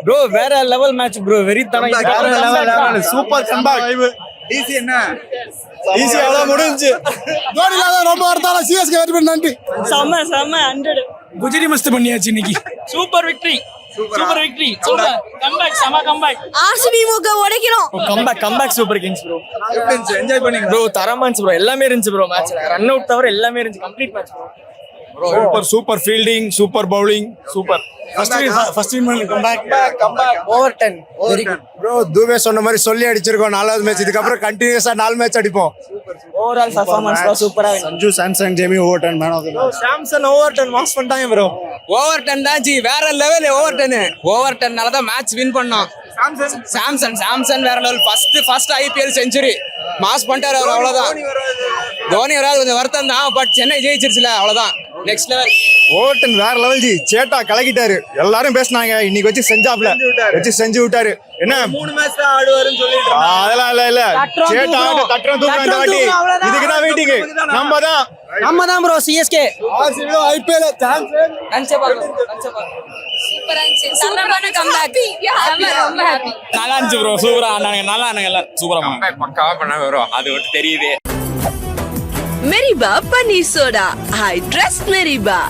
Bro வேற level match bro. வெறித்தனம். Super comeback. DC என்ன ஈஸி அவ்வளவு முடிஞ்சு. தோனில ரொம்ப வரதால சிஎஸ்கே வெற்றி பண்ணி நன்றி. செம 100. குஜிரி மஸ்த் பண்ணியாச்சு இன்னைக்கு. Super victory. Super victory. Super comeback. செம கம்பேக். ஆர்சிபி மூக்க உடைக்கிறோம். Comeback super kings bro. Enjoy பண்ணீங்க ப்ரோ தரமா இருந்துச்சு ப்ரோ. எல்லாமே இருந்துச்சு ப்ரோ மேட்ச்ல. ரன் அவுட் தவிர எல்லாமே இருந்துச்சு. Complete match bro. Super fielding, super bowling, super. First win comeback. Over 10. Very good bro தூவே சொன்ன மாதிரி சொல்லி அடிச்சிருக்கோம் 4வது மேட்ச். இதுக்கப்புறம் கண்டினியூஸா 4 மேட்ச் அடிப்போம். ஓவரால் பெர்ஃபார்மன்ஸ் ப்ரோ சூப்பரா இருந்துச்சு. சஞ்சு சாம்சங் ஜேமி over 10 man of the match. Samson over 10 mass பண்ணிட்டாங்க ப்ரோ. ஓவர் 10 தான் ஜி, வேற லெவல். ஓவர் 10 தான் மேட்ச் வின் பண்ணோம். சாம்சன் வேற level. First IPL century mass பண்ணிட்டாரு அவர். அவ்வளவுதான். தோனி வராது கொஞ்சம் வருத்தம் தான். பட் சென்னை ஜெயிச்சிருச்சுல, அவ்வளவுதான். Next level. ஓவர் 10 வேற லெவல் ஜி. சேட்டா கலக்கிட்டாரு. எல்லாரும் பேசினாங்க இன்னைக்கு வச்சு செஞ்சு விட்டாரு. என்ன 3 மேட்ச் தான் ஆடுவாருன்னு சொல்லிட்டு அதெல்லாம் இல்ல சேட்டா தட்டுறோம் தூக்குறோம் இந்த வாட்டி. இதுக்கு தான் வெயிட்டிங். நம்ம தான் bro CSK RCB IPL chance. சூப்பரா இருந்துச்சு. தரமான கம்பேக். ரொம்ப ஹாப்பி. நல்லா இருந்துச்சு ப்ரோ. சூப்பரா ஆனாங்க. நல்லா ஆனாங்க எல்லாம். சூப்பரா பக்காவா பண்ணாங்க ப்ரோ. அது மட்டும் தெரியுது. மெரிபா பன்னீர் சோடா. I trust மெரிபா.